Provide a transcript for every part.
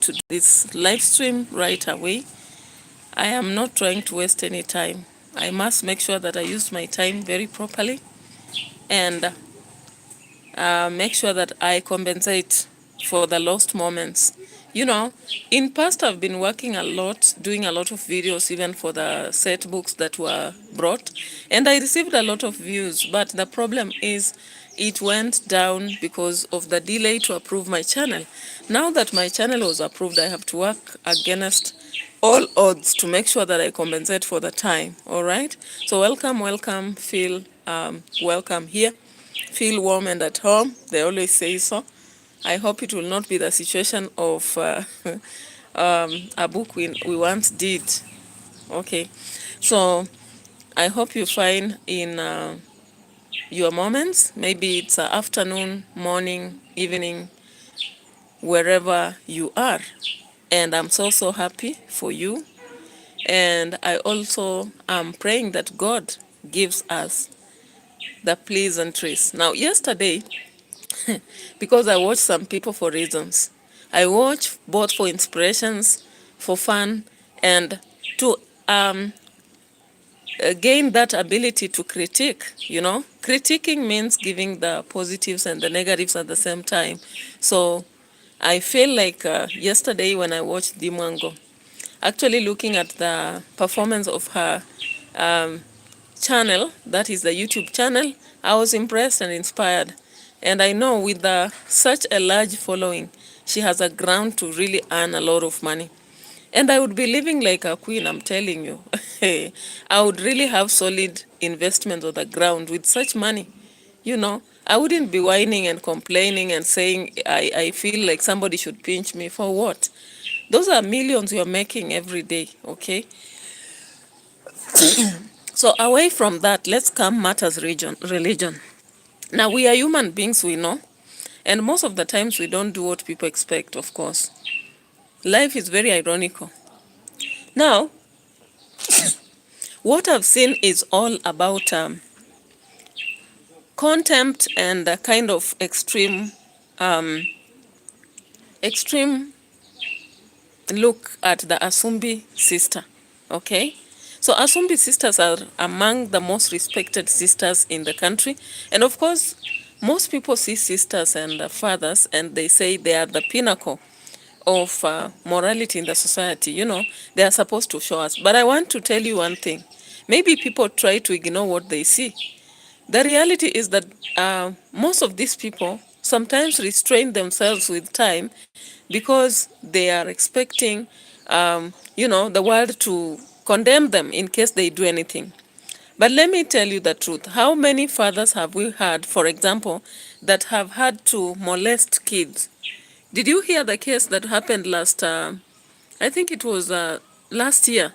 to this live stream right away. I am not trying to waste any time. I must make sure that I use my time very properly and make sure that I compensate for the lost moments. You know, in past I've been working a lot, doing a lot of videos even for the set books that were brought, and I received a lot of views, but the problem is it went down because of the delay to approve my channel. Now that my channel was approved, I have to work against all odds to make sure that I compensate for the time. All right, so welcome, feel welcome here. Feel warm and at home. They always say so. I hope it will not be the situation of a book we once did. Okay. So I hope you find in your moments, maybe it's afternoon, morning, evening, wherever you are. And I'm so happy for you. And I also am praying that God gives us the pleasantries. Now, yesterday, because I watch some people for reasons. I watch both for inspirations, for fun, and to gain that ability to critique, you know. Critiquing means giving the positives and the negatives at the same time. So I feel like yesterday when I watched Dimwango, actually looking at the performance of her channel, that is the YouTube channel, I was impressed and inspired. And I know with such a large following, she has a ground to really earn a lot of money. And I would be living like a queen, I'm telling you. I would really have solid investments on the ground with such money. You know, I wouldn't be whining and complaining and saying I feel like somebody should pinch me. For what? Those are millions you're making every day, okay? So away from that, let's come matters religion. Now, we are human beings, we know, and most of the times we don't do what people expect, of course. Life is very ironical. Now, what I've seen is all about contempt and a kind of extreme look at the Asumbi sister, okay? So Asumbi sisters are among the most respected sisters in the country. And of course, most people see sisters and fathers and they say they are the pinnacle of morality in the society. You know, they are supposed to show us. But I want to tell you one thing. Maybe people try to ignore what they see. The reality is that most of these people sometimes restrain themselves with time because they are expecting, the world to condemn them in case they do anything. But let me tell you the truth. How many fathers have we had, for example, that have had to molest kids? Did you hear the case that happened I think it was last year?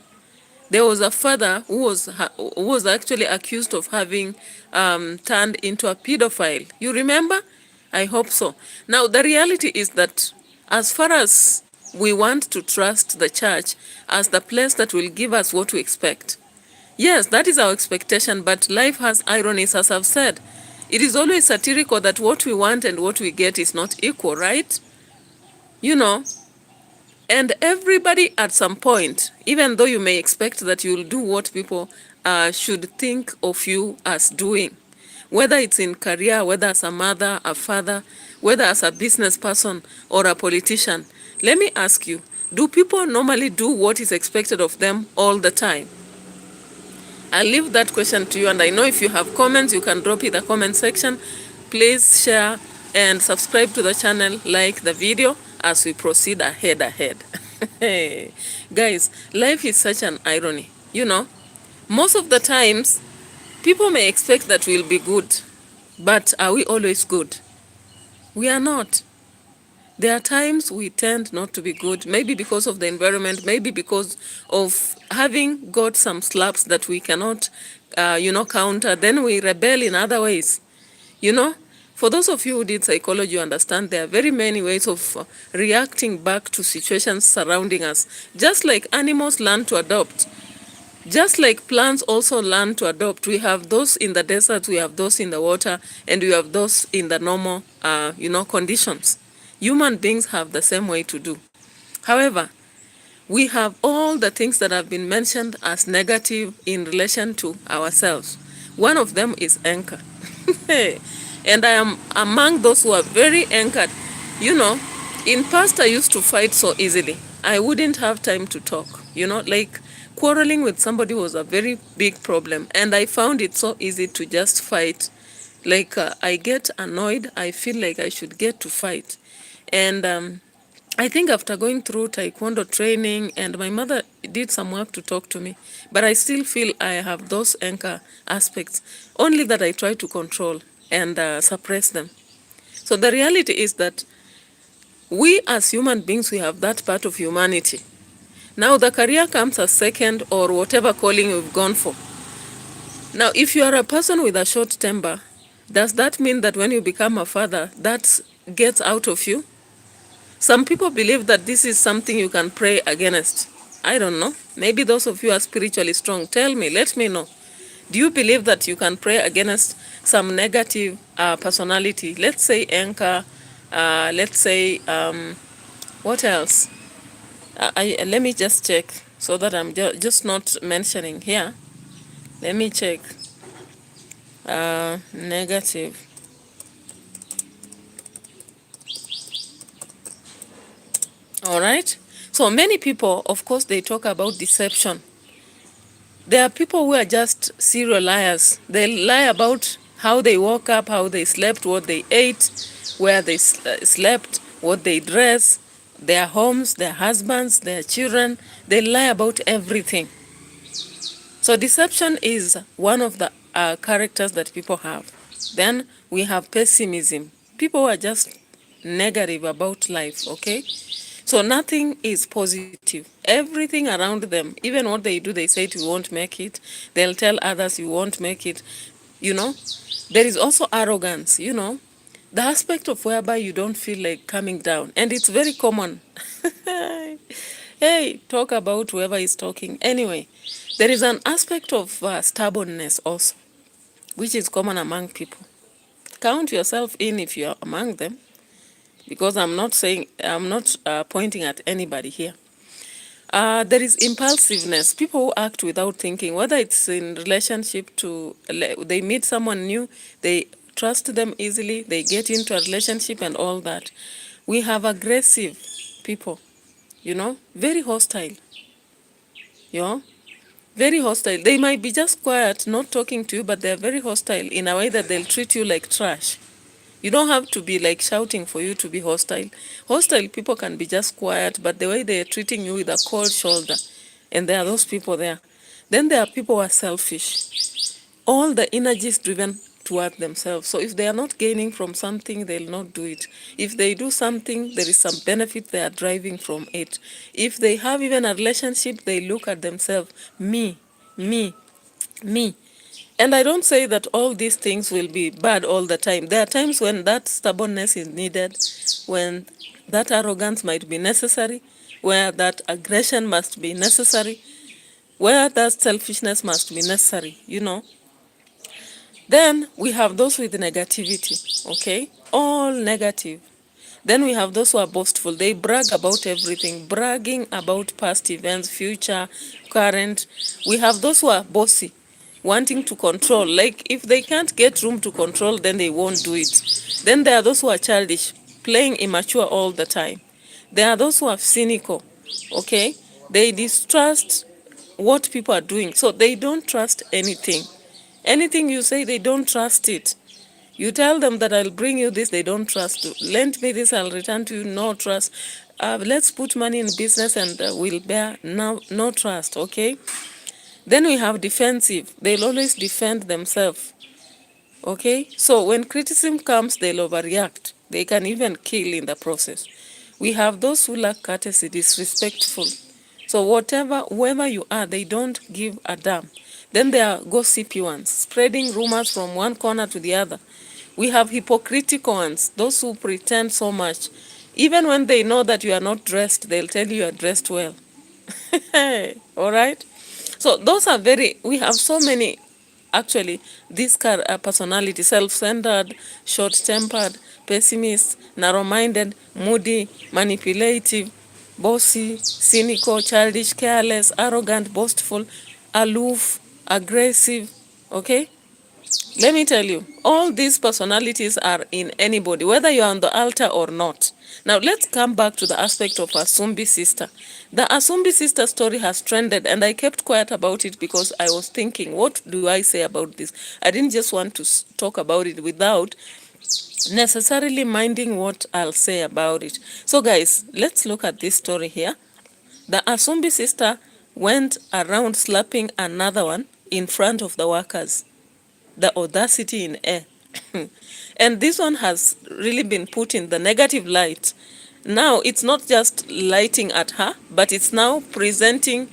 There was a father who was actually accused of having turned into a pedophile. You remember? I hope so. Now, the reality is that as far as we want to trust the church as the place that will give us what we expect, yes, that is our expectation, but life has ironies, as I've said. It is always satirical that what we want and what we get is not equal, right? You know, and everybody at some point, even though you may expect that you'll do what people should think of you as doing, whether it's in career, whether as a mother, a father, whether as a business person or a politician, let me ask you, do people normally do what is expected of them all the time? I'll leave that question to you, and I know if you have comments, you can drop it in the comment section. Please share and subscribe to the channel, like the video as we proceed ahead. Guys, life is such an irony, you know. Most of the times, people may expect that we'll be good, but are we always good? We are not. There are times we tend not to be good, maybe because of the environment, maybe because of having got some slaps that we cannot, counter. Then we rebel in other ways. You know, for those of you who did psychology, you understand there are very many ways of reacting back to situations surrounding us. Just like animals learn to adopt, just like plants also learn to adopt. We have those in the desert, we have those in the water, and we have those in the normal, conditions. Human beings have the same way to do. However, we have all the things that have been mentioned as negative in relation to ourselves. One of them is anchor. And I am among those who are very anchored. You know, in past I used to fight so easily. I wouldn't have time to talk. Like quarreling with somebody was a very big problem. And I found it so easy to just fight. Like I get annoyed. I feel like I should get to fight. And I think after going through taekwondo training, and my mother did some work to talk to me, but I still feel I have those anchor aspects, only that I try to control and suppress them. So the reality is that we as human beings, we have that part of humanity. Now the career comes as second, or whatever calling you've gone for. Now if you are a person with a short temper, does that mean that when you become a father, that gets out of you? Some people believe that this is something you can pray against. I don't know. Maybe those of you are spiritually strong. Tell me, let me know. Do you believe that you can pray against some negative personality? Let's say anger. Let's say, what else? Let me just check so that I'm just not mentioning here. Let me check. Negative. All right. So many people, of course, they talk about deception. There are people who are just serial liars. They lie about how they woke up, how they slept, what they ate, where they slept, what they dress, their homes, their husbands, their children. They lie about everything. So deception is one of the characters that people have. Then we have pessimism. People who are just negative about life, okay? So nothing is positive. Everything around them, even what they do, they say it, you won't make it. They'll tell others you won't make it. You know, there is also arrogance, the aspect of whereby you don't feel like coming down. And it's very common. Hey, talk about whoever is talking. Anyway, there is an aspect of stubbornness also, which is common among people. Count yourself in if you are among them, because I'm not pointing at anybody here. There is impulsiveness. People who act without thinking, whether it's in relationship to, they meet someone new, they trust them easily, they get into a relationship and all that. We have aggressive people, very hostile, you know, very hostile. They might be just quiet, not talking to you, but they're very hostile in a way that they'll treat you like trash. You don't have to be like shouting for you to be hostile. Hostile people can be just quiet, but the way they're treating you with a cold shoulder, and there are those people there. Then there are people who are selfish. All the energy is driven toward themselves. So if they are not gaining from something, they'll not do it. If they do something, there is some benefit they are driving from it. If they have even a relationship, they look at themselves, me, me, me. And I don't say that all these things will be bad all the time. There are times when that stubbornness is needed, when that arrogance might be necessary, where that aggression must be necessary, where that selfishness must be necessary, Then we have those with negativity, okay? All negative. Then we have those who are boastful. They brag about everything, bragging about past events, future, current. We have those who are bossy, wanting to control. Like if they can't get room to control, then they won't do it. Then there are those who are childish, playing immature all the time. There are those who are cynical, okay? They distrust what people are doing. So they don't trust anything. Anything you say, they don't trust it. You tell them that I'll bring you this, they don't trust you. Lend me this, I'll return to you, no trust. Let's put money in business and we'll bear no trust, okay? Then we have defensive. They'll always defend themselves, okay? So when criticism comes, they'll overreact. They can even kill in the process. We have those who lack courtesy, disrespectful. So whoever you are, they don't give a damn. Then there are gossipy ones, spreading rumors from one corner to the other. We have hypocritical ones, those who pretend so much. Even when they know that you are not dressed, they'll tell you are dressed well. All right? So those are we have so many, actually, this personality, self-centered, short-tempered, pessimist, narrow-minded, moody, manipulative. bossy, cynical, childish, careless, arrogant, boastful, aloof, aggressive, okay? Let me tell you, all these personalities are in anybody, whether you're on the altar or not. Now, let's come back to the aspect of Asumbi sister. The Asumbi sister story has trended, and I kept quiet about it because I was thinking, what do I say about this? I didn't just want to talk about it without necessarily minding what I'll say about it. So, guys, let's look at this story here. The Asumbi sister went around slapping another one in front of the workers. The audacity in air. And this one has really been put in the negative light. Now, it's not just lighting at her, but it's now presenting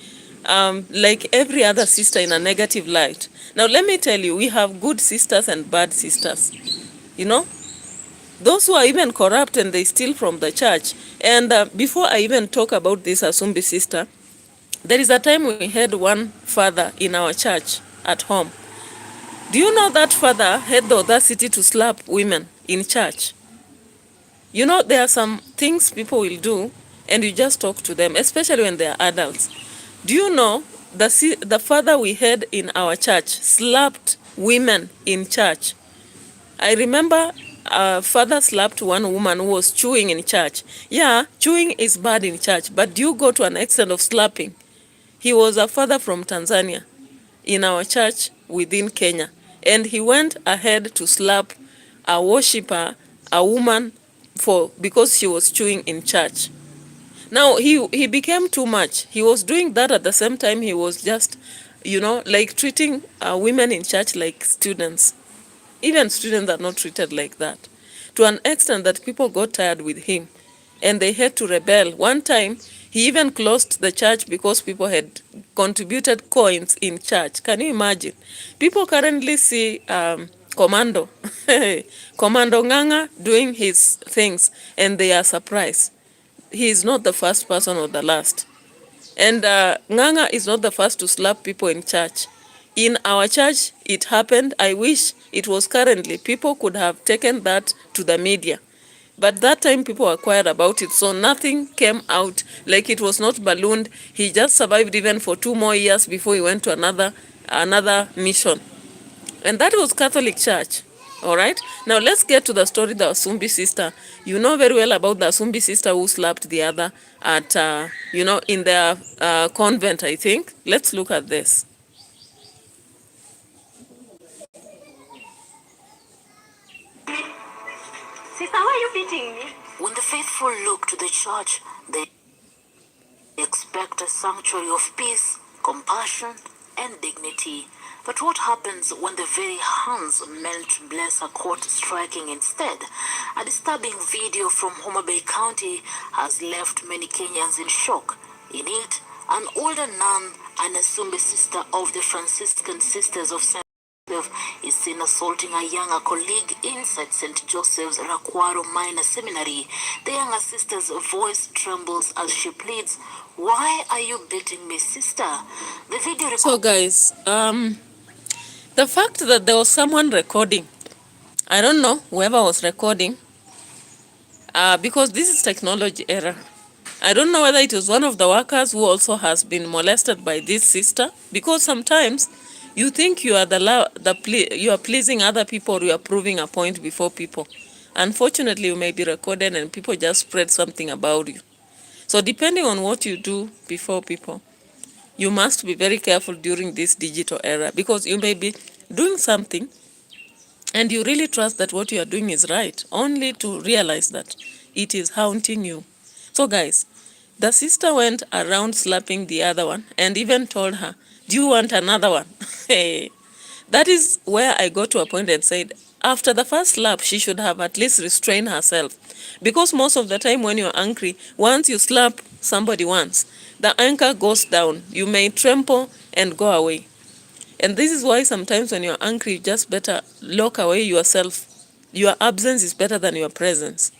like every other sister in a negative light. Now, let me tell you, we have good sisters and bad sisters. You know, those who are even corrupt and they steal from the church. And before I even talk about this Asumbi sister, there is a time we had one father in our church at home. Do you know that father had the audacity to slap women in church? You know, there are some things people will do and you just talk to them, especially when they are adults. Do you know the father we had in our church slapped women in church? I remember a father slapped one woman who was chewing in church. Yeah, chewing is bad in church, but do you go to an extent of slapping? He was a father from Tanzania in our church within Kenya. And he went ahead to slap a worshiper, a woman, because she was chewing in church. Now, he became too much. He was doing that at the same time he was just, like treating women in church like students. Even students are not treated like that. To an extent that people got tired with him and they had to rebel. One time, he even closed the church because people had contributed coins in church. Can you imagine? People currently see Commando, Commando Nganga doing his things, and they are surprised. He is not the first person or the last. And Nganga is not the first to slap people in church. In our church, it happened. I wish it was currently. People could have taken that to the media. But that time people were quiet about it, so nothing came out, like it was not ballooned. He just survived even for 2 more years before he went to another mission. And that was Catholic Church. All right. Now let's get to the story, the Asumbi sister. You know very well about the Asumbi sister who slapped the other at, in their convent, I think. Let's look at this. Sister, why are you beating me? When the faithful look to the church, they expect a sanctuary of peace, compassion, and dignity. But what happens when the very hands meant to bless a court striking instead? A disturbing video from Homa Bay County has left many Kenyans in shock. In it, an older nun, an Asumbi sister of the Franciscan Sisters of St. is seen assaulting a younger colleague inside St. Joseph's Rakwaro Minor Seminary. The younger sister's voice trembles as she pleads, "Why are you beating me, sister?" The video. So guys, the fact that there was someone recording, I don't know whoever was recording, because this is technology error. I don't know whether it was one of the workers who also has been molested by this sister, because sometimes you think you are you are pleasing other people, or you are proving a point before people. Unfortunately, you may be recorded and people just spread something about you. So depending on what you do before people, you must be very careful during this digital era, because you may be doing something and you really trust that what you are doing is right, only to realize that it is haunting you. So guys, the sister went around slapping the other one and even told her, "Do you want another one?" That is where I got to a point and said, after the first slap, she should have at least restrained herself. Because most of the time when you're angry, once you slap somebody once, the anger goes down. You may tremble and go away. And this is why sometimes when you're angry, you just better lock away yourself. Your absence is better than your presence.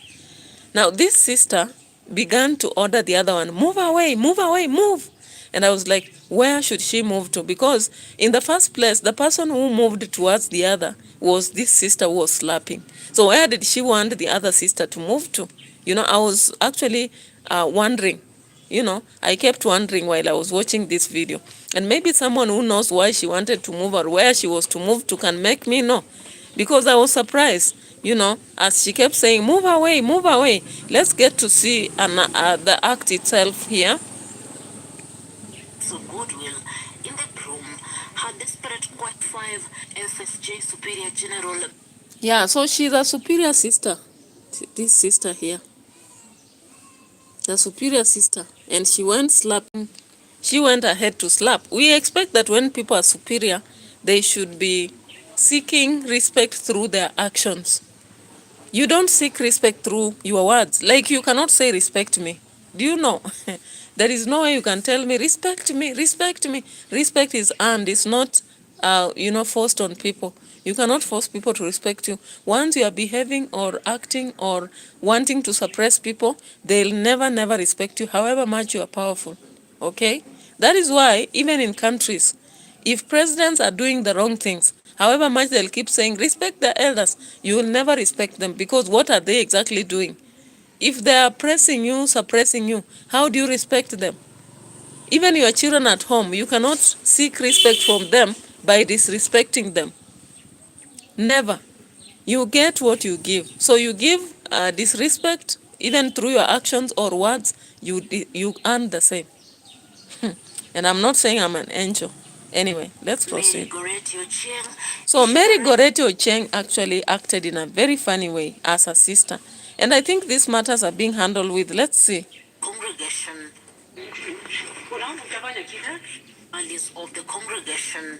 Now, this sister began to order the other one, "Move away, move away, move." And I was like, where should she move to? Because in the first place, the person who moved towards the other was this sister who was slapping. So where did she want the other sister to move to? I was actually wondering. I kept wondering while I was watching this video. And maybe someone who knows why she wanted to move or where she was to move to can make me know. Because I was surprised, as she kept saying, move away, move away. Let's get to see the act itself here. So goodwill in the room, her desperate quite 5 FSJ Superior General. Yeah, so she's a superior sister. This sister here. The superior sister. And she went slapping. She went ahead to slap. We expect that when people are superior, they should be seeking respect through their actions. You don't seek respect through your words. Like, you cannot say respect me. Do you know? There is no way you can tell me respect me, respect me. Respect is earned. It's not, forced on people. You cannot force people to respect you. Once you are behaving or acting or wanting to suppress people, they'll never, never respect you, however much you are powerful. Okay? That is why, even in countries, if presidents are doing the wrong things, however much they'll keep saying, respect the elders, you will never respect them, because what are they exactly doing? If they are pressing you, suppressing you, how do you respect them? Even your children at home, you cannot seek respect from them by disrespecting them. Never. You get what you give. So you give disrespect, even through your actions or words, you earn the same. And I'm not saying I'm an angel. Anyway, let's proceed. So Mary Goretti Ocheng actually acted in a very funny way as a sister. And I think these matters are being handled with, let's see. Congregation. Of the congregation.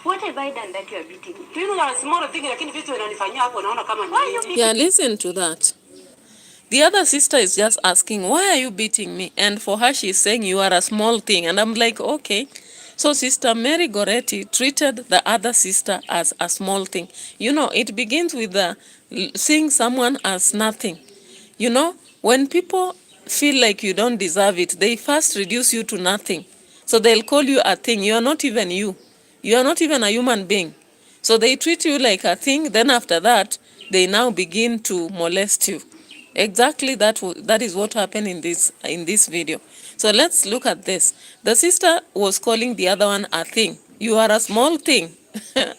What have I done that you are beating me? Yeah, listen to that. The other sister is just asking, why are you beating me? And for her, she's saying, you are a small thing. And I'm like, okay. So Sister Mary Goretti treated the other sister as a small thing. It begins with seeing someone as nothing. When people feel like you don't deserve it, they first reduce you to nothing. So they'll call you a thing. You are not even you. You are not even a human being. So they treat you like a thing. Then after that, they now begin to molest you. Exactly that is what happened in this video. So let's look at this. The sister was calling the other one a thing. You are a small thing.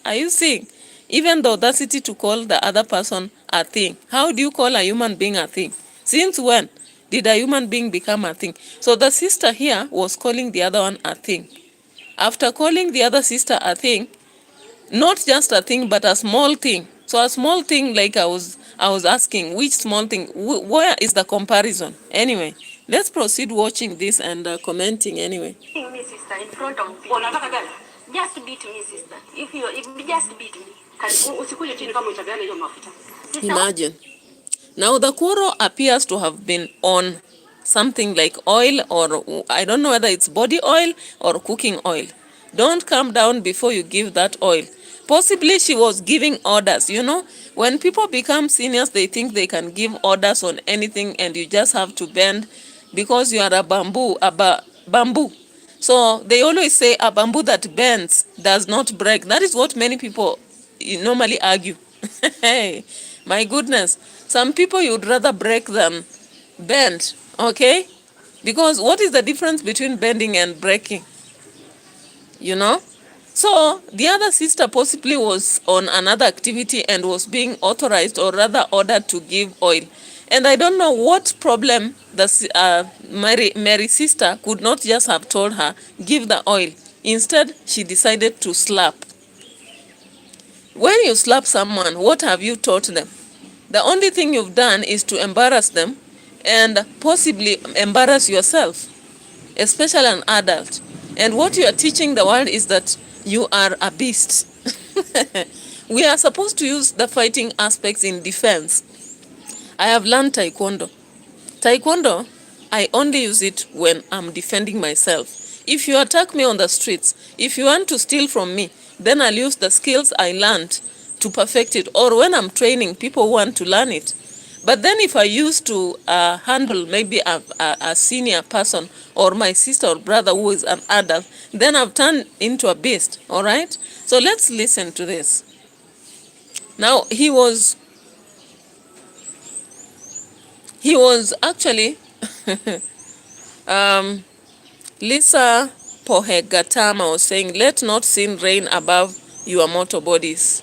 Are you seeing? Even the audacity to call the other person a thing. How do you call a human being a thing? Since when did a human being become a thing? So the sister here was calling the other one a thing. After calling the other sister a thing, not just a thing, but a small thing. So a small thing, like I was asking, which small thing? Where is the comparison? Anyway, let's proceed watching this and commenting anyway. Me, sister, in front of people. Just beat me, sister. If you just beat me. Imagine. Now the quarrel appears to have been on something like oil, or I don't know whether it's body oil or cooking oil. Don't come down before you give that oil. Possibly she was giving orders. When people become seniors, they think they can give orders on anything, and you just have to bend because you are a bamboo. So they always say a bamboo that bends does not break. That is what many people normally argue. Hey, my goodness. Some people you'd rather break than bend, okay? Because what is the difference between bending and breaking? So the other sister possibly was on another activity and was being authorized, or rather ordered, to give oil. And I don't know what problem the Mary's sister could not just have told her, give the oil. Instead, she decided to slap. When you slap someone, what have you taught them? The only thing you've done is to embarrass them and possibly embarrass yourself, especially an adult. And what you are teaching the world is that you are a beast. We are supposed to use the fighting aspects in defense. I have learned Taekwondo. Taekwondo, I only use it when I'm defending myself. If you attack me on the streets, if you want to steal from me, then I'll use the skills I learned to perfect it. Or when I'm training people who want to learn it. But then if I used to handle maybe a senior person or my sister or brother who is an adult, then I've turned into a beast, all right? So let's listen to this. Now, he was he was actually Lisa Pohegatama was saying, let not sin reign above your mortal bodies.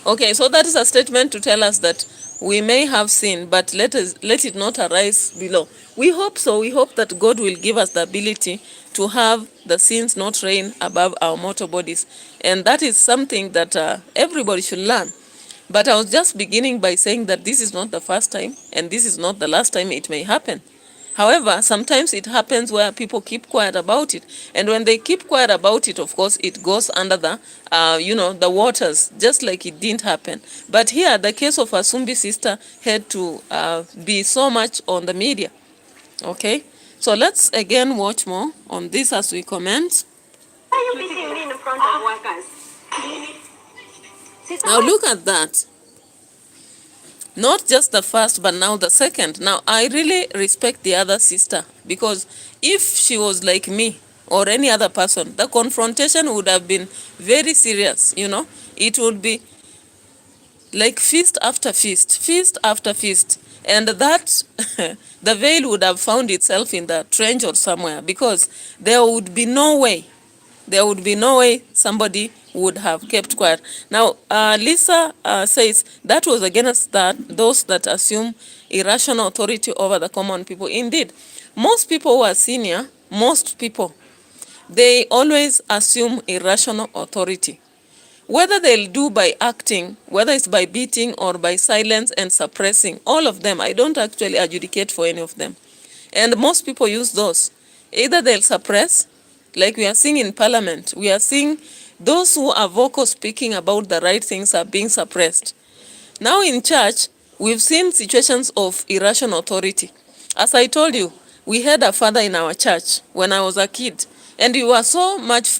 Okay, so that is a statement to tell us that we may have sin, but let it not arise below. We hope so. We hope that God will give us the ability to have the sins not reign above our mortal bodies. And that is something that everybody should learn. But I was just beginning by saying that this is not the first time, and this is not the last time it may happen. However, sometimes it happens where people keep quiet about it. And when they keep quiet about it, of course, it goes under the, the waters, just like it didn't happen. But here, the case of Asumbi sister had to be so much on the media. Okay? So let's again watch more on this as we comment. Why are you beating me in front of workers? Now look at that. Not just the first, but now the second. Now, I really respect the other sister, because if she was like me or any other person, the confrontation would have been very serious, It would be like feast after feast, feast after feast. And that, the veil would have found itself in the trench or somewhere, because there would be no way somebody would have kept quiet. Now, Lisa says that was against those that assume irrational authority over the common people. Indeed, most people who are senior, they always assume irrational authority. Whether they'll do by acting, whether it's by beating or by silence and suppressing, all of them, I don't actually adjudicate for any of them. And most people use those. Either they'll suppress, like we are seeing in Parliament, we are seeing those who are vocal speaking about the right things are being suppressed. Now in church, we've seen situations of irrational authority. As I told you, we had a father in our church when I was a kid, and we were so much,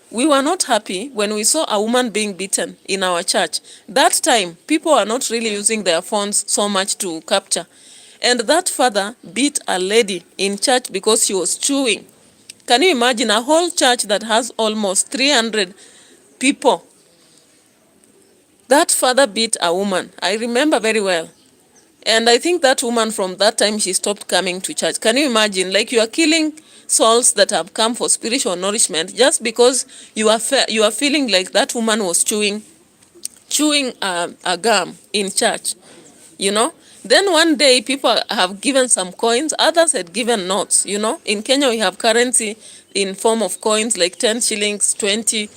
we were not happy when we saw a woman being beaten in our church. That time, people are not really using their phones so much to capture. And that father beat a lady in church because she was chewing. Can you imagine a whole church that has almost 300 people? That father beat a woman. I remember very well. And I think that woman from that time, she stopped coming to church. Can you imagine? Like, you are killing souls that have come for spiritual nourishment just because you are feeling like that woman was chewing a gum in church, Then one day, people have given some coins, others had given notes, In Kenya, we have currency in form of coins like 10 shillings, 20,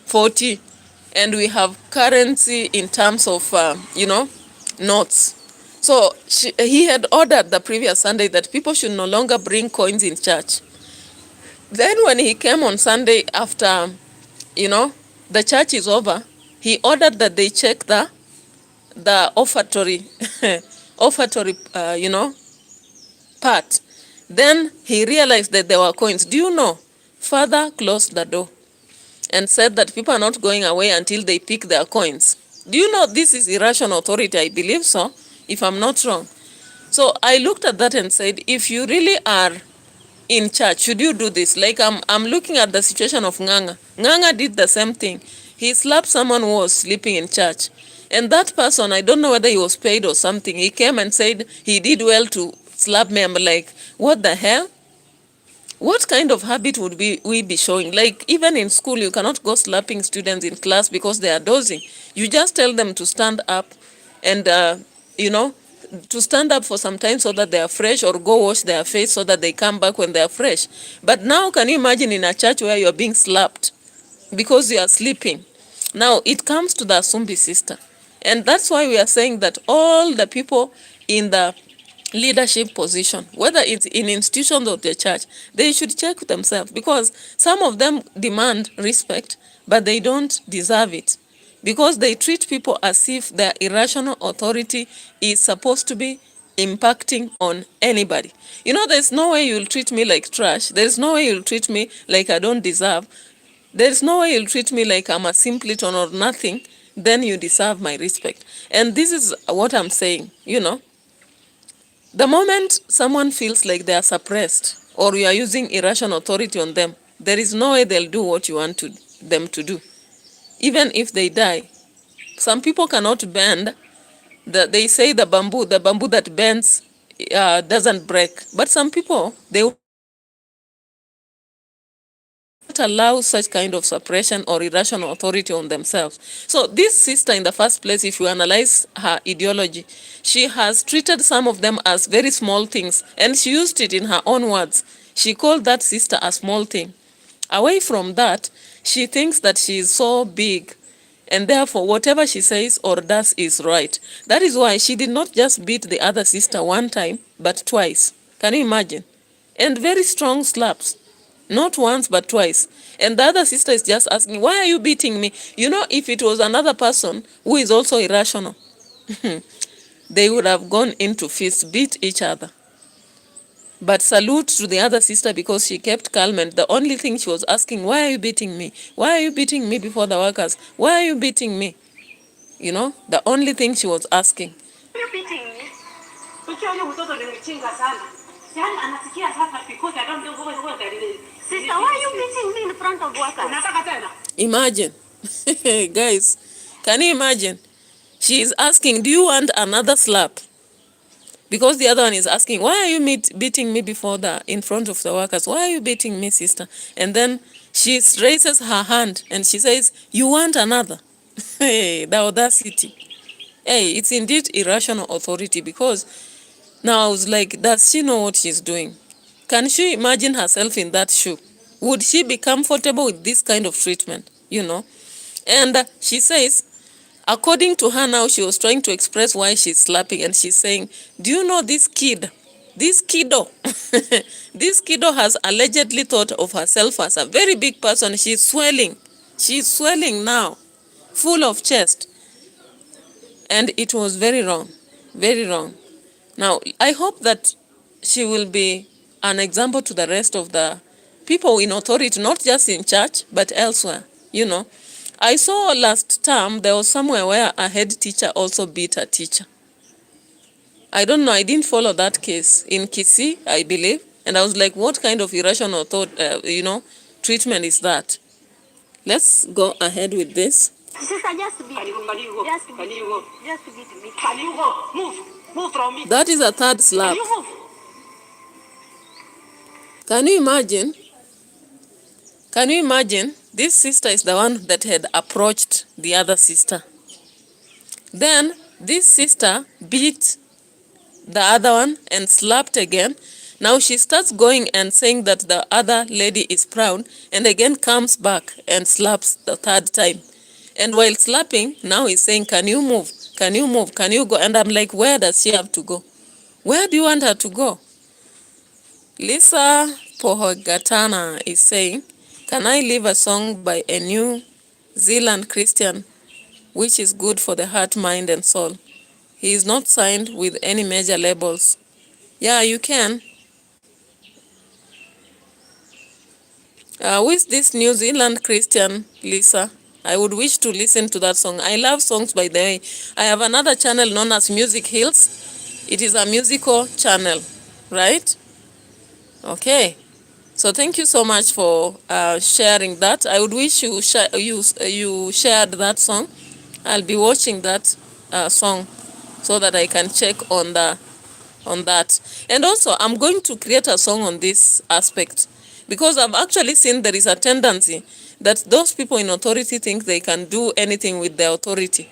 40, and we have currency in terms of, notes. So he had ordered the previous Sunday that people should no longer bring coins in church. Then when he came on Sunday after, the church is over, he ordered that they check the offertory, part. Then he realized that there were coins. Do you know? Father closed the door and said that people are not going away until they pick their coins. Do you know this is irrational authority? I believe so, if I'm not wrong. So I looked at that and said, if you really are in church, should you do this? Like, I'm looking at the situation of Nganga. Nganga did the same thing. He slapped someone who was sleeping in church. And that person, I don't know whether he was paid or something, he came and said he did well to slap me. I'm like, what the hell? What kind of habit would we be showing? Like, even in school, you cannot go slapping students in class because they are dozing. You just tell them to stand up and, to stand up for some time so that they are fresh, or go wash their face so that they come back when they are fresh. But now, can you imagine in a church where you are being slapped because you are sleeping? Now, it comes to the Asumbi sister. And that's why we are saying that all the people in the leadership position, whether it's in institutions or the church, they should check themselves, because some of them demand respect, but they don't deserve it, because they treat people as if their irrational authority is supposed to be impacting on anybody. There's no way you'll treat me like trash. There's no way you'll treat me like I don't deserve. There's no way you'll treat me like I'm a simpleton or nothing. Then you deserve my respect. And this is what I'm saying, The moment someone feels like they are suppressed or you are using irrational authority on them, there is no way they'll do what you want them to do. Even if they die. Some people cannot bend They say the bamboo that bends doesn't break. But some people, they won't allow such kind of suppression or irrational authority on themselves. So this sister, in the first place, if you analyze her ideology, she has treated some of them as very small things, and she used it in her own words. She called that sister a small thing. Away from that, she thinks that she is so big, and therefore whatever she says or does is right. That is why she did not just beat the other sister one time, but twice. Can you imagine? And very strong slaps. Not once, but twice. And the other sister is just asking, why are you beating me? You know, if it was another person who is also irrational, they would have gone into fists, beat each other. But salute to the other sister because she kept calm, and the only thing she was asking, why are you beating me? Why are you beating me before the workers? Why are you beating me? You know, the only thing she was asking. Why are you beating me? Sister, why are you beating me in front of workers? Imagine. Guys, can you imagine? She is asking, do you want another slap? Because the other one is asking, why are you beating me in front of the workers? Why are you beating me, sister? And then she raises her hand and she says, you want another? Hey, the audacity. Hey, it's indeed irrational authority, because now I was like, does she know what she's doing? Can she imagine herself in that shoe? Would she be comfortable with this kind of treatment? You know? And she says, according to her now, she was trying to express why she's slapping, and she's saying, do you know this kid? This kiddo, this kiddo has allegedly thought of herself as a very big person. She's swelling. She's swelling now, full of chest. And it was very wrong, very wrong. Now, I hope that she will be an example to the rest of the people in authority, not just in church, but elsewhere, you know. I saw last term there was somewhere where a head teacher also beat a teacher. I don't know, I didn't follow that case. In Kisii, I believe. And I was like, what kind of irrational thought, treatment is that? Let's go ahead with this. Sister, just beat me. Just beat me. Can you go? Move from me. That is a third slap. Can you move? Can you imagine? Can you imagine? This sister is the one that had approached the other sister. Then this sister beat the other one and slapped again. Now she starts going and saying that the other lady is proud, and again comes back and slaps the third time. And while slapping, now he's saying, can you move? Can you move? Can you go? And I'm like, where does she have to go? Where do you want her to go? Lisa Pohogatana is saying, can I leave a song by a New Zealand Christian which is good for the heart, mind, and soul? He is not signed with any major labels. Yeah, you can. With this New Zealand Christian, Lisa, I would wish to listen to that song. I love songs, by the way. I have another channel known as Music Hills. It is a musical channel, right? Okay. So thank you so much for sharing that. I would wish you shared that song. I'll be watching that song so that I can check on that. And also, I'm going to create a song on this aspect, because I've actually seen there is a tendency that those people in authority think they can do anything with their authority.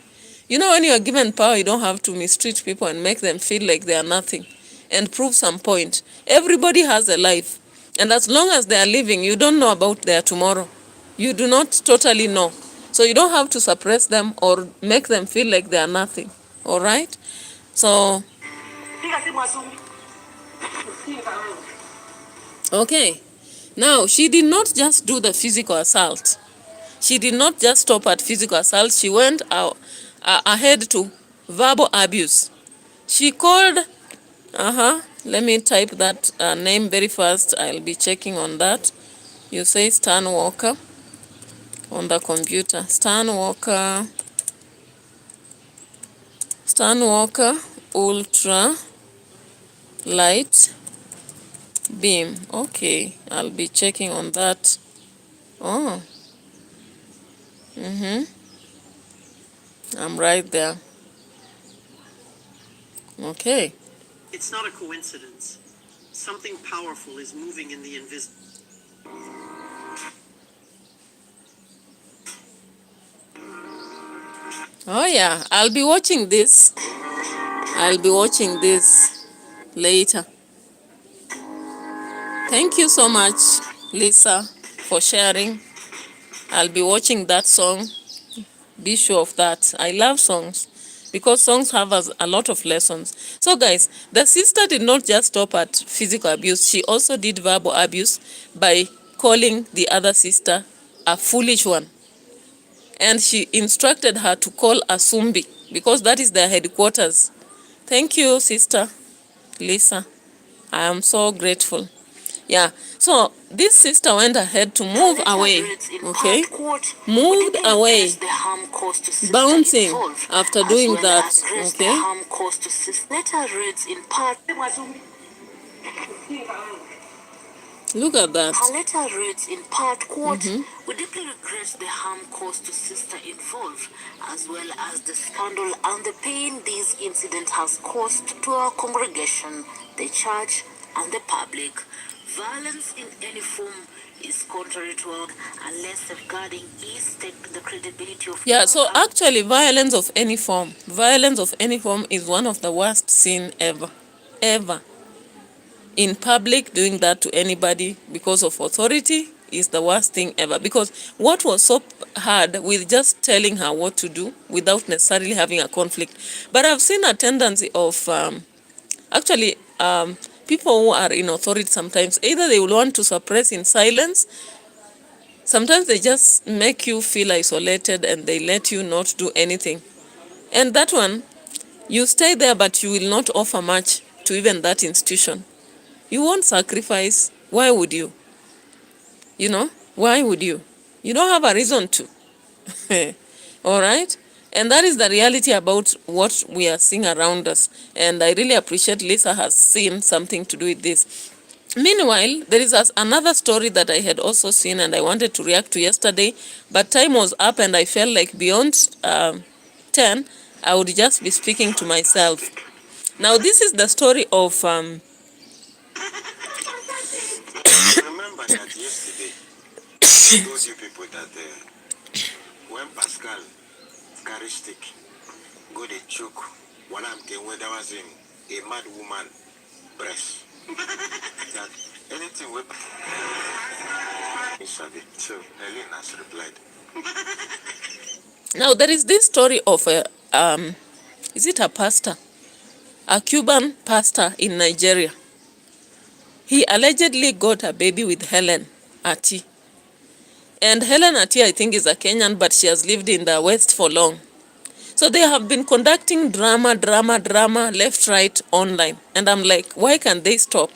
You know, when you are given power, you don't have to mistreat people and make them feel like they are nothing and prove some point. Everybody has a life. And as long as they are living, you don't know about their tomorrow. You do not totally know. So you don't have to suppress them or make them feel like they are nothing. All right? So, okay. Now, she did not just do the physical assault. She did not just stop at physical assault. She went ahead to verbal abuse. She called, let me type that name very fast. I'll be checking on that. You say Stan Walker on the computer. Stan Walker Ultra Light Beam. Okay, I'll be checking on that. Oh. I'm right there. Okay. It's not a coincidence. Something powerful is moving in the invisible. Oh yeah, I'll be watching this. I'll be watching this later. Thank you so much, Lisa, for sharing. I'll be watching that song. Be sure of that. I love songs because songs have a lot of lessons. So guys, the sister did not just stop at physical abuse. She also did verbal abuse by calling the other sister a foolish one. And she instructed her to call Asumbi because that is their headquarters. Thank you, sister Lisa. I am so grateful. Yeah, so this sister went ahead to move away, okay? Moved away, bouncing after doing that, okay? Letter reads in part. Look at that. Her letter reads in part, quote, "We deeply regret the harm caused to sister involved, as well as the scandal and the pain this incident has caused to our congregation, the church, and the public. Violence in any form is contrary to our, unless safeguarding is the credibility of." Yeah, so actually violence of any form is one of the worst sin ever. Ever. In public, doing that to anybody because of authority is the worst thing ever. Because what was so hard with just telling her what to do without necessarily having a conflict. But I've seen a tendency of people who are in authority sometimes, either they will want to suppress in silence, sometimes they just make you feel isolated and they let you not do anything. And that one, you stay there but you will not offer much to even that institution. You won't sacrifice. Why would you? Why would you? You don't have a reason to. All right? And that is the reality about what we are seeing around us. And I really appreciate Lisa has seen something to do with this. Meanwhile, there is another story that I had also seen and I wanted to react to yesterday, but time was up and I felt like beyond 10, I would just be speaking to myself. Now, this is the story of Remember that yesterday, I told you people that when Pascal carry stick, go they choke, one am getting where there was a mad woman breast. That anything with so Helen has replied. Now, there is this story of is it a pastor? A Cuban pastor in Nigeria. He allegedly got a baby with Helen Ati. And Helen Ati, I think, is a Kenyan, but she has lived in the West for long. So they have been conducting drama, left, right, online. And I'm like, why can't they stop?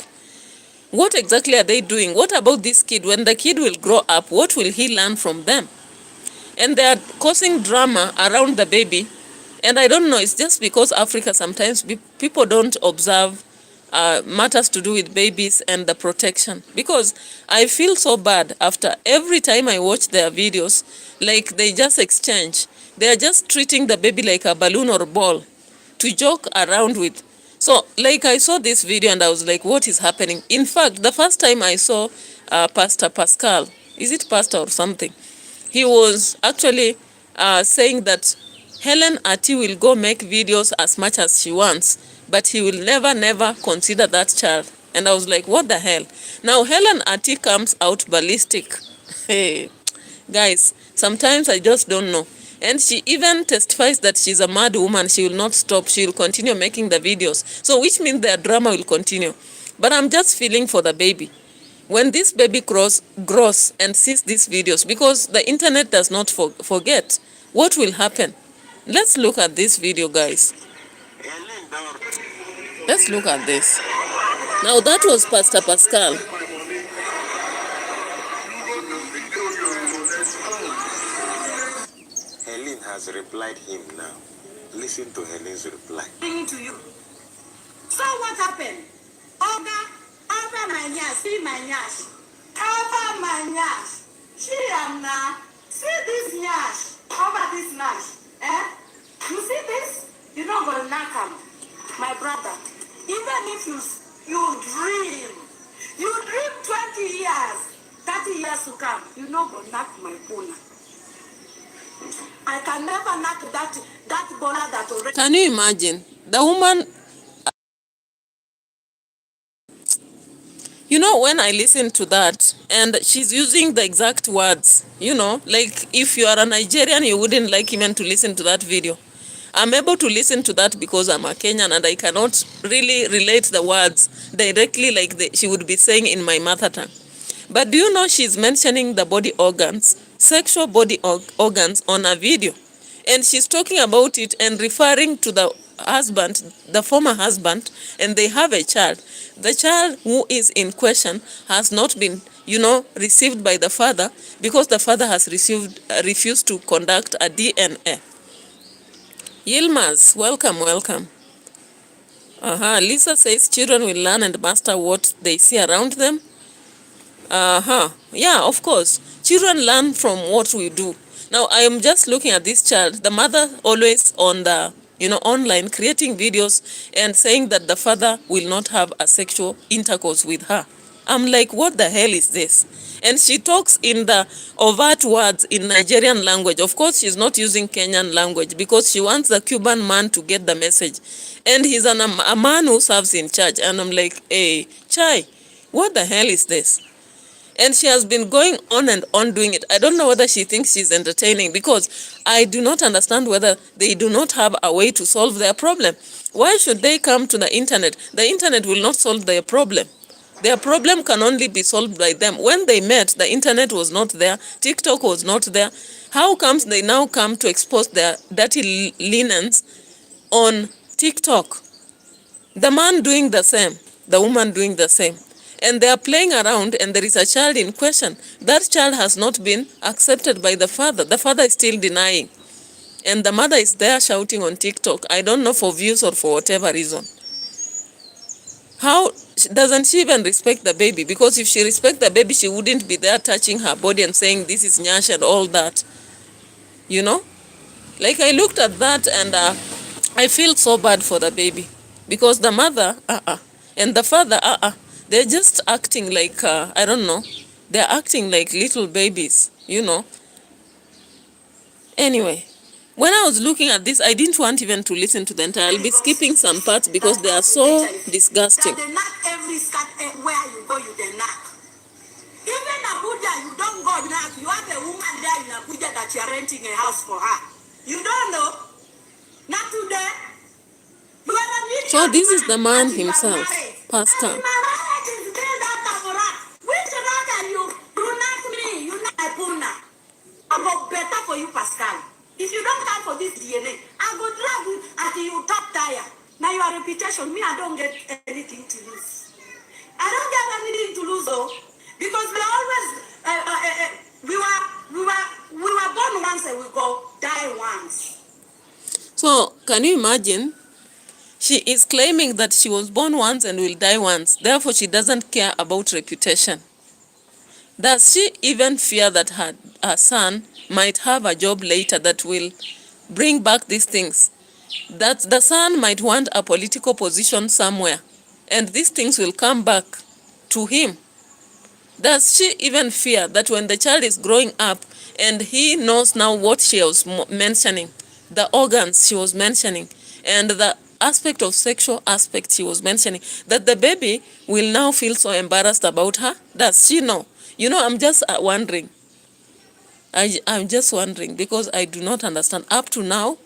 What exactly are they doing? What about this kid? When the kid will grow up, what will he learn from them? And they are causing drama around the baby. And I don't know, it's just because Africa sometimes people don't observe matters to do with babies and the protection. Because I feel so bad after every time I watch their videos, like they just exchange. They are just treating the baby like a balloon or a ball to joke around with. So, like, I saw this video and I was like, what is happening? In fact, the first time I saw Pastor Pascal, is it pastor or something? He was actually saying that Helen Ati will go make videos as much as she wants, but he will never consider that child. And I was like, what the hell? Now Helen Ati comes out ballistic. Hey, guys, sometimes I just don't know. And she even testifies that she's a mad woman. She will not stop. She will continue making the videos. So which means their drama will continue. But I'm just feeling for the baby. When this baby grows and sees these videos, because the internet does not forget, what will happen? Let's look at this video, guys. Let's look at this. Now that was Pastor Pascal. Helen has replied him now. Listen to Helen's reply. To you. So what happened? Over my nyash, see my nyash. Over my nyash. She am now. See this nyash. Over this nyash. Eh? You see this? You don't go knock him. My brother, even if you dream 20 years, 30 years to come, you know go knock my puna. I can never knock that bola that already. Can you imagine? The woman, you know, when I listen to that, and she's using the exact words, you know, like if you are a Nigerian, you wouldn't like even to listen to that video. I'm able to listen to that because I'm a Kenyan and I cannot really relate the words directly like she would be saying in my mother tongue. But do you know she's mentioning the body organs, sexual body organs on a video? And she's talking about it and referring to the husband, the former husband, and they have a child. The child who is in question has not been, you know, received by the father because the father has refused to conduct a DNA. Yilmaz, welcome, welcome. Lisa says children will learn and master what they see around them. Yeah, of course. Children learn from what we do. Now, I am just looking at this child. The mother always on the, you know, online creating videos and saying that the father will not have a sexual intercourse with her. I'm like, what the hell is this? And she talks in the overt words in Nigerian language. Of course, she's not using Kenyan language because she wants the Cuban man to get the message. And he's a man who serves in church. And I'm like, hey, Chai, what the hell is this? And she has been going on and on doing it. I don't know whether she thinks she's entertaining because I do not understand whether they do not have a way to solve their problem. Why should they come to the internet? The internet will not solve their problem. Their problem can only be solved by them. When they met, the internet was not there. TikTok was not there. How comes they now come to expose their dirty linens on TikTok? The man doing the same, the woman doing the same. And they are playing around and there is a child in question. That child has not been accepted by the father. The father is still denying. And the mother is there shouting on TikTok. I don't know, for views or for whatever reason. How doesn't she even respect the baby? Because if she respects the baby, she wouldn't be there touching her body and saying this is nyash and all that. You know? Like I looked at that and I feel so bad for the baby. Because the mother, and the father, they're just acting like, I don't know, they're acting like little babies, you know. Anyway, when I was looking at this, I didn't want even to listen to the entire. I'll be skipping some parts because they are so disgusting. That they knock every scat where you go, you they knock. Even Abuja, you don't go knock. You have a woman there in Abuja that you're renting a house for her. You don't know. Not today. So this is the man himself, Pastor. Which rock are you? You knock me. You knock my puna. I go better for you, Pascal. If you don't come for this DNA, I go drag you until you top tire. Now your reputation, me, I don't get anything to lose. I don't get anything to lose, though, because we always we were born once and we go die once. So can you imagine? She is claiming that she was born once and will die once. Therefore, she doesn't care about reputation. Does she even fear that her son might have a job later that will bring back these things? That the son might want a political position somewhere, and these things will come back to him. Does she even fear that when the child is growing up and he knows now what she was mentioning, the organs she was mentioning, and the aspect of sexual aspect she was mentioning, that the baby will now feel so embarrassed about her? Does she know? You know, I'm just wondering. I'm just wondering because I do not understand. Up to now,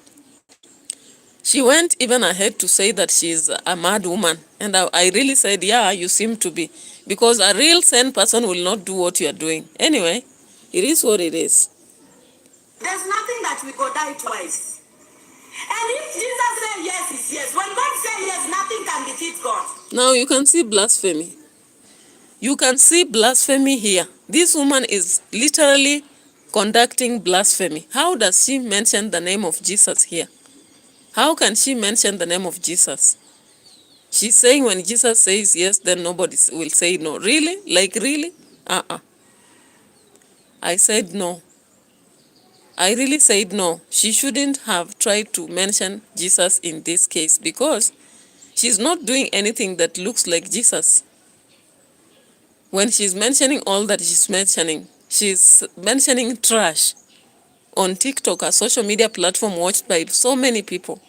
she went even ahead to say that she's a mad woman. And I really said, yeah, you seem to be. Because a real sane person will not do what you are doing. Anyway, it is what it is. There's nothing that we go die twice. And if Jesus said yes, it's yes. When God said yes, nothing can defeat God. Now you can see blasphemy. You can see blasphemy here. This woman is literally conducting blasphemy. How does she mention the name of Jesus here? How can she mention the name of Jesus? She's saying when Jesus says yes, then nobody will say no. Really? Like really? I said no. I really said no. She shouldn't have tried to mention Jesus in this case because She's not doing anything that looks like Jesus. When she's mentioning all that she's mentioning trash on TikTok, a social media platform watched by so many people.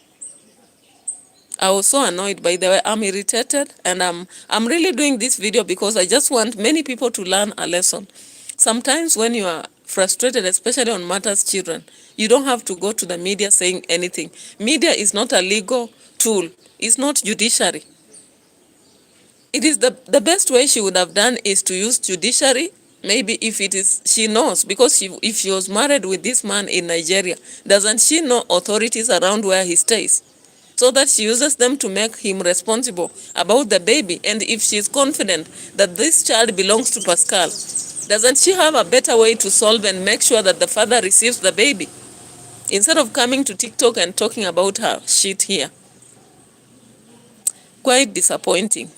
I was so annoyed. By the way, I'm irritated, and I'm really doing this video because I just want many people to learn a lesson. Sometimes when you are frustrated, especially on matters children, you don't have to go to the media saying anything. Media is not a legal tool. It's not judiciary. It is the best way she would have done is to use judiciary. Maybe if it is, she knows, because if she was married with this man in Nigeria, doesn't she know authorities around where he stays? So that she uses them to make him responsible about the baby. And if she is confident that this child belongs to Pascal, doesn't she have a better way to solve and make sure that the father receives the baby? Instead of coming to TikTok and talking about her shit here. Quite disappointing.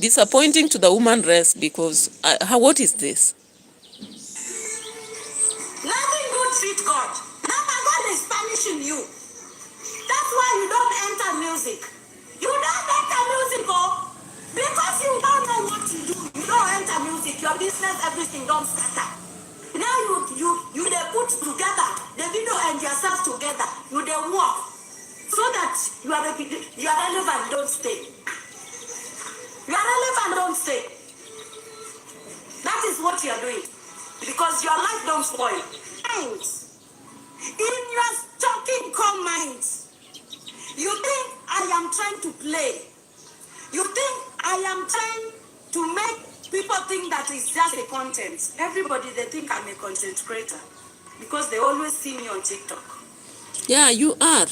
Disappointing to the woman race, because what is this? Nothing good fit God. Number God is punishing you. That's why you don't enter music. You don't enter music, oh, because you don't know what to do. You don't enter music. Your business, everything don't scatter. Now you they put together the video and yourself together. You they walk so that you are relevant. Don't stay. You are relevant. Don't stay. That is what you are doing, because your life don't spoil. Minds. In your talking come minds. You think I am trying to play. You think I am trying to make people think that it's just a content. Everybody, they think I'm a content creator because they always see me on TikTok. Yeah, you are.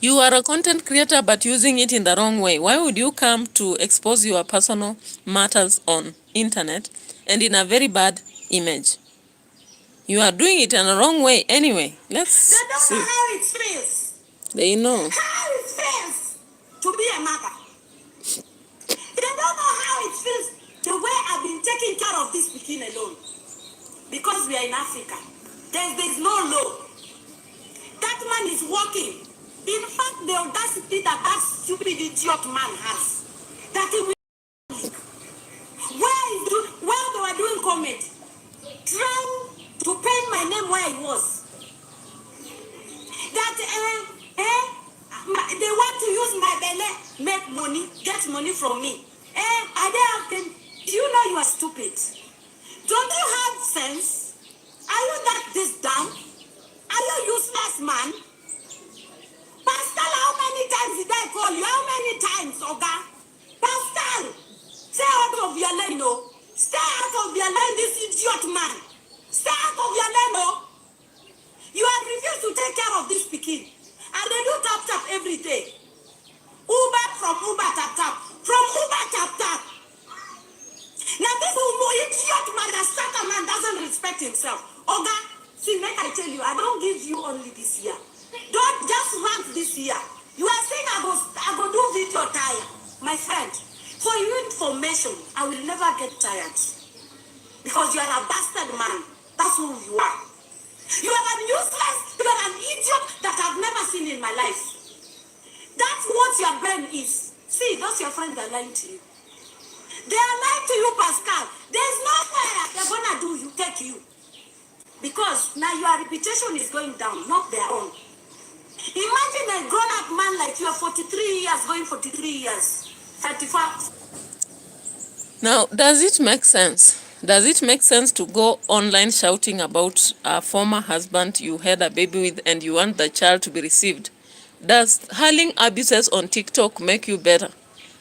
You are a content creator, but using it in the wrong way. Why would you come to expose your personal matters on internet and in a very bad image? You are doing it in the wrong way anyway. Let's see. They don't know how it feels. They know. How it feels to be a mother. They don't know how it feels the way I've been taking care of this pikin alone. Because we are in Africa. There's no law. That man is working. In fact, the audacity that stupid idiot man has. That he will. Where they were doing comment, trying to paint my name where it was. That they want to use my belly, make money, get money from me. I don't have them. You know you are stupid. Don't you have sense? Are you that this dumb? Are you useless man? Pascal, how many times did I call you? How many times, Oga? Pascal, stay out of your lane, no. Stay out of your lane, this idiot man. Stay out of your lane, no. You have refused to take care of this pikin. And they do tap every day. Uber from Uber tap. From Uber tap. Now this idiot man, that starter man doesn't respect himself. Oga, see, make I tell you, I don't give you only this year. Don't just rank this year. You are saying I go do video tired. My friend, for your information, I will never get tired. Because you are a bastard man. That's who you are. You are an useless, you are an idiot that I've never seen in my life. That's what your brain is. See, those your friends are lying to you. They are lying to you, Pascal. There's nowhere they're gonna do you, take you. Because now your reputation is going down, not their own. Imagine a grown-up man like you are 43 years, going 43 years, 35. Now, does it make sense? Does it make sense to go online shouting about a former husband you had a baby with and you want the child to be received? Does hurling abuses on TikTok make you better?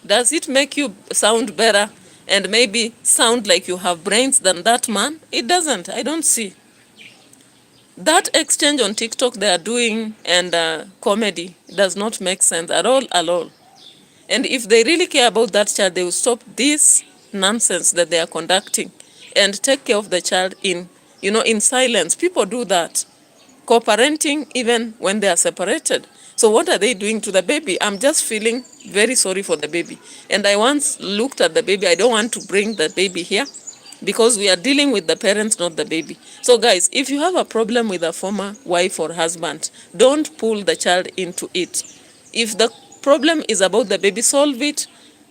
Does it make you sound better and maybe sound like you have brains than that man? It doesn't. I don't see. That exchange on TikTok they are doing and comedy does not make sense at all. And if they really care about that child, they will stop this nonsense that they are conducting and take care of the child in silence. People do that. Co-parenting even when they are separated. So what are they doing to the baby? I'm just feeling very sorry for the baby. And I once looked at the baby. I don't want to bring the baby here because we are dealing with the parents, not the baby. So guys, if you have a problem with a former wife or husband, don't pull the child into it. If the problem is about the baby, solve it,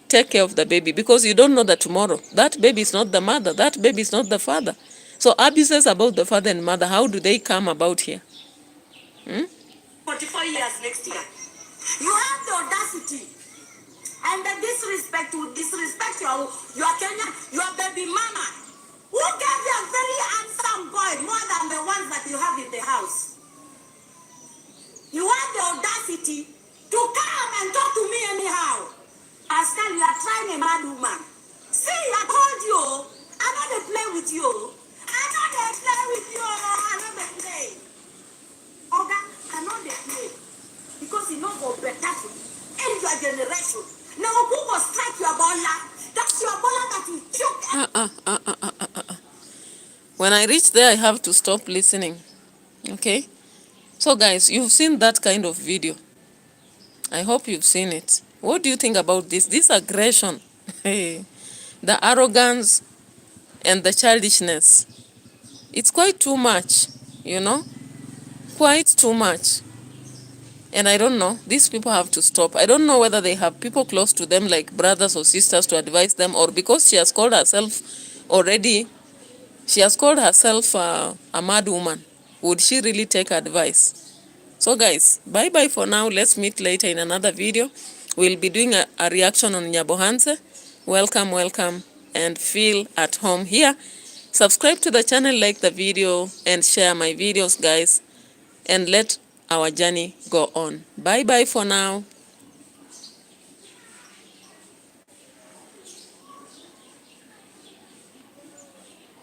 take care of the baby, because you don't know that tomorrow that baby is not the mother, that baby is not the father. So abuses about the father and mother, how do they come about here? 44 years next year. You have the audacity and the disrespect to disrespect your Kenyan, your baby mama, who gave you a very handsome boy more than the ones that you have in the house. You have the audacity to come and talk to me anyhow. Pascal, you are trying a mad woman. See, I told you, I'm not going to play with you. I'm not going to play with you. I'm not going to play. Okay? I'm not going to play. Because you know go better for you. In your generation. Now, who will strike your bola? That's your bola that you choke. When I reach there, I have to stop listening. Okay? So guys, you've seen that kind of video. I hope you've seen it. What do you think about this? This aggression, the arrogance, and the childishness. It's quite too much, you know? Quite too much. And I don't know, these people have to stop. I don't know whether they have people close to them like brothers or sisters to advise them, or because she has called herself already, she has called herself a mad woman. Would she really take advice? So guys, bye-bye for now. Let's meet later in another video. We'll be doing a reaction on Nyabohanse. Welcome, welcome, and feel at home here. Subscribe to the channel, like the video, and share my videos, guys. And let our journey go on. Bye-bye for now.